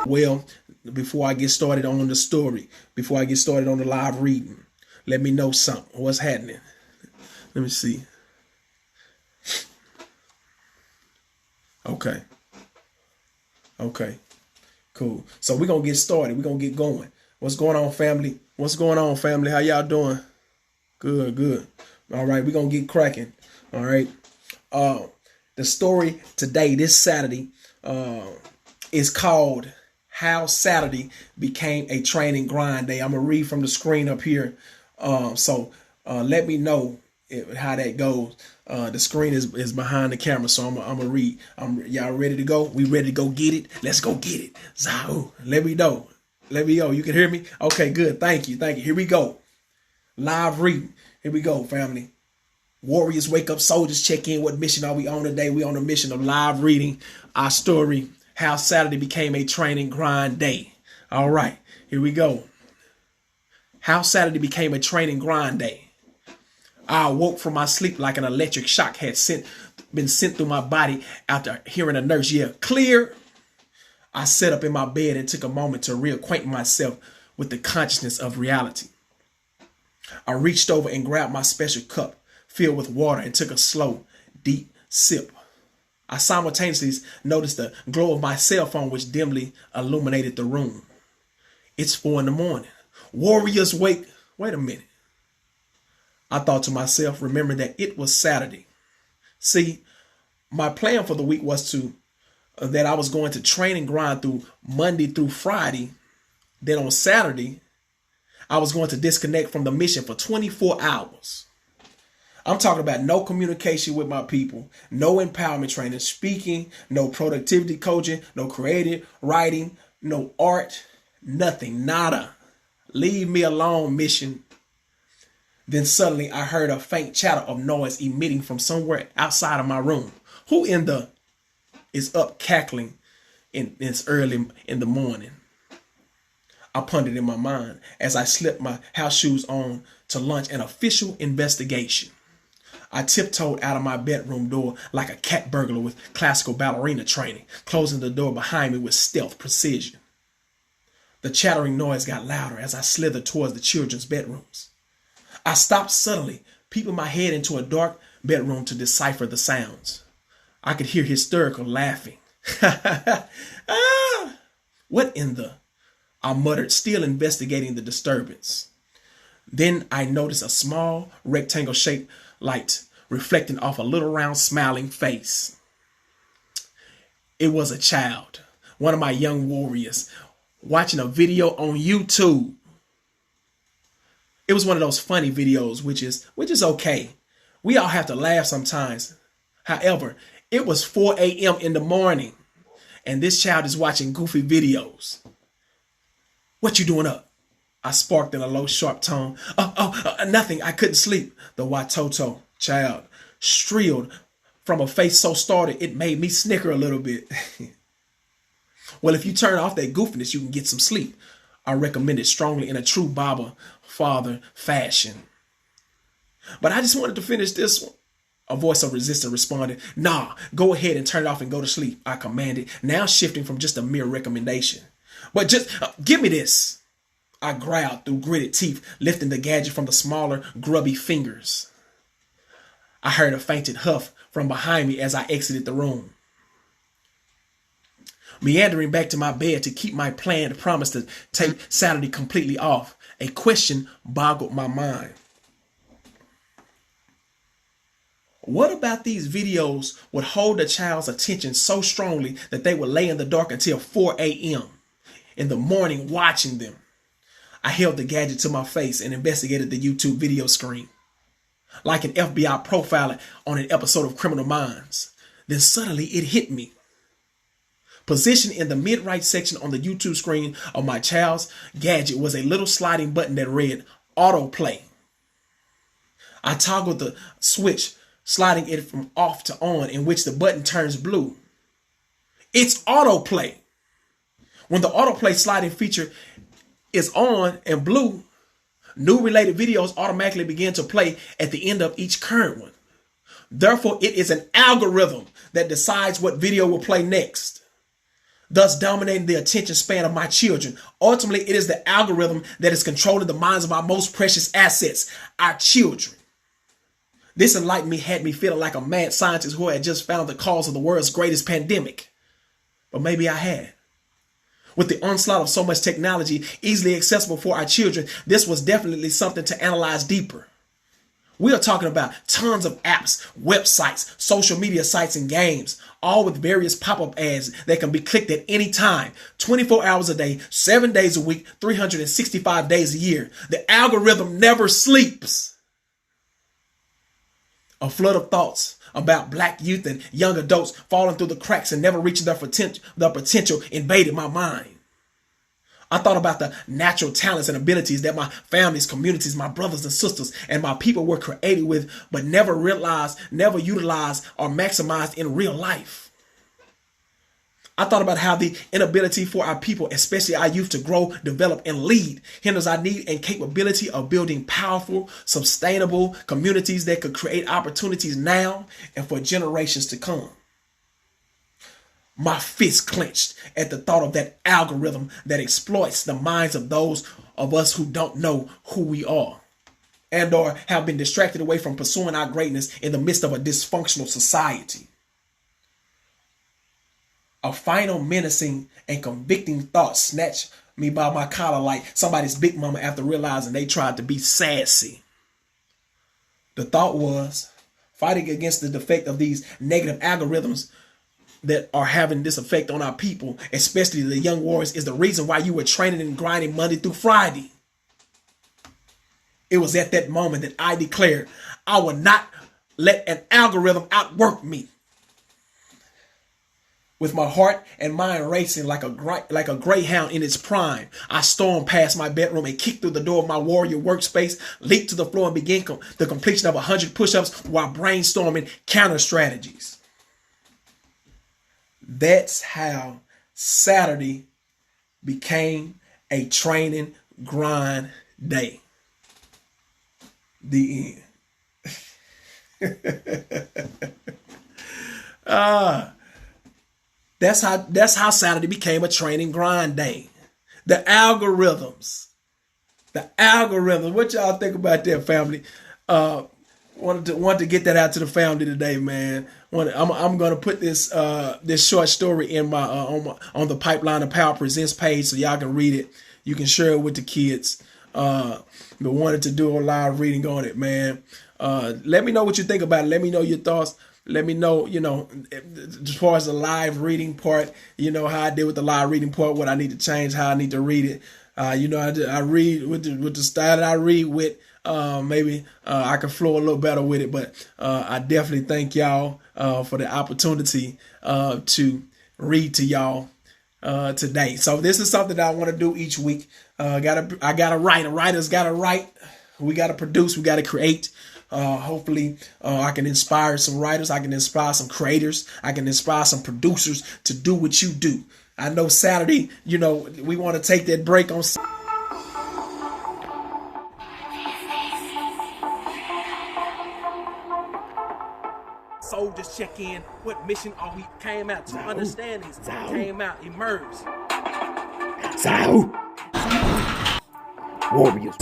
Well, before I get started on the story, before I get started on the live reading, let me know something. What's happening? Let me see. Okay. Okay. Cool. So we're going to get started. We're going to get going. What's going on, family? What's going on, family? How y'all doing? Good, good. All right, we're going to get cracking. All right. The story today, this Saturday, is called How Saturday Became a Training Grind Day. I'm going to read from the screen up here. So let me know how that goes. The screen is behind the camera, so I'm gonna read. Y'all ready to go? We ready to go get it? Let's go get it. Zahoo. Let me know. Let me know. You can hear me? Okay, good. Thank you. Thank you. Here we go. Live reading. Here we go, family. Warriors, wake up. Soldiers, check in. What mission are we on today? We on a mission of live reading our story, How Saturday Became a Training Grind Day. All right, here we go. How Saturday Became a Training Grind Day. I awoke from my sleep like an electric shock had been sent through my body after hearing a nurse yell, "Clear!" I sat up in my bed and took a moment to reacquaint myself with the consciousness of reality. I reached over and grabbed my special cup filled with water and took a slow, deep sip. I simultaneously noticed the glow of my cell phone, which dimly illuminated the room. It's 4 a.m. Warriors, wake. Wait a minute. I thought to myself, remembering that it was Saturday. See, my plan for the week was that I was going to train and grind through Monday through Friday. Then on Saturday, I was going to disconnect from the mission for 24 hours. I'm talking about no communication with my people, no empowerment training, speaking, no productivity coaching, no creative writing, no art, nothing, nada. Leave me alone, mission. Then suddenly I heard a faint chatter of noise emitting from somewhere outside of my room. Who is up cackling it's early in the morning? I pondered in my mind as I slipped my house shoes on to launch an official investigation. I tiptoed out of my bedroom door like a cat burglar with classical ballerina training, closing the door behind me with stealth precision. The chattering noise got louder as I slithered towards the children's bedrooms. I stopped suddenly, peeping my head into a dark bedroom to decipher the sounds. I could hear hysterical laughing. Ah, what in the? I muttered, still investigating the disturbance. Then I noticed a small rectangle-shaped light reflecting off a little round smiling face. It was a child, one of my young warriors, watching a video on YouTube. It was one of those funny videos, which is okay. We all have to laugh sometimes. However, it was 4 a.m. in the morning, and this child is watching goofy videos. "What you doing up?" I sparked in a low, sharp tone. Nothing. I couldn't sleep. The Watoto child shrilled from a face so startled it made me snicker a little bit. "Well, if you turn off that goofiness, you can get some sleep," I recommended strongly in a true Baba father fashion. "But I just wanted to finish this one." A voice of resistance responded. "Nah, go ahead and turn it off and go to sleep," I commanded, now shifting from just a mere recommendation. "But just give me this," I growled through gritted teeth, lifting the gadget from the smaller, grubby fingers. I heard a fainted huff from behind me as I exited the room. Meandering back to my bed to keep my planned promise to take Saturday completely off, a question boggled my mind. What about these videos would hold a child's attention so strongly that they would lay in the dark until 4 a.m. in the morning watching them? I held the gadget to my face and investigated the YouTube video screen, like an FBI profiler on an episode of Criminal Minds. Then suddenly it hit me. Positioned in the mid-right section on the YouTube screen of my child's gadget was a little sliding button that read autoplay. I toggled the switch, sliding it from off to on, in which the button turns blue. It's autoplay. When the autoplay sliding feature is on and blue, new related videos automatically begin to play at the end of each current one. Therefore, it is an algorithm that decides what video will play next. thus dominating the attention span of my children. Ultimately, it is the algorithm that is controlling the minds of our most precious assets, our children. This enlightenment had me feeling like a mad scientist who had just found the cause of the world's greatest pandemic. But maybe I had. With the onslaught of so much technology easily accessible for our children, this was definitely something to analyze deeper. We are talking about tons of apps, websites, social media sites, and games, all with various pop-up ads that can be clicked at any time, 24 hours a day, 7 days a week, 365 days a year. The algorithm never sleeps. A flood of thoughts about black youth and young adults falling through the cracks and never reaching their potential invaded my mind. I thought about the natural talents and abilities that my families, communities, my brothers and sisters, and my people were created with, but never realized, never utilized, or maximized in real life. I thought about how the inability for our people, especially our youth, to grow, develop, and lead hinders our need and capability of building powerful, sustainable communities that could create opportunities now and for generations to come. My fist clenched at the thought of that algorithm that exploits the minds of those of us who don't know who we are and or have been distracted away from pursuing our greatness in the midst of a dysfunctional society. A final menacing and convicting thought snatched me by my collar like somebody's big mama after realizing they tried to be sassy. The thought was, fighting against the defect of these negative algorithms that are having this effect on our people, especially the young warriors, is the reason why you were training and grinding Monday through Friday. It was at that moment that I declared I would not let an algorithm outwork me. With my heart and mind racing like a greyhound in its prime, I stormed past my bedroom and kicked through the door of my warrior workspace, leaped to the floor and began the completion of 100 push-ups while brainstorming counter strategies. That's how Saturday became a training grind day. The end. That's how Saturday became a training grind day. The algorithms. What y'all think about that, family? Wanted to get that out to the family today, man. I'm gonna put this short story in my on the Pipeline of Power Presents page so y'all can read it. You can share it with the kids. But wanted to do a live reading on it, man. Let me know what you think about it. Let me know your thoughts. Let me know, as far as the live reading part, how I did with the live reading part, what I need to change, how I need to read it. I read with the style that I read with. Maybe I can flow a little better with it, but I definitely thank y'all for the opportunity to read to y'all today. So this is something that I want to do each week. I gotta write. A writer's gotta write. We gotta produce. We gotta create. Hopefully I can inspire some writers. I can inspire some creators. I can inspire some producers to do what you do. I know Saturday, we want to take that break on. Soldiers check in. What mission are we came out to? Understandings came out, emerged. Warriors.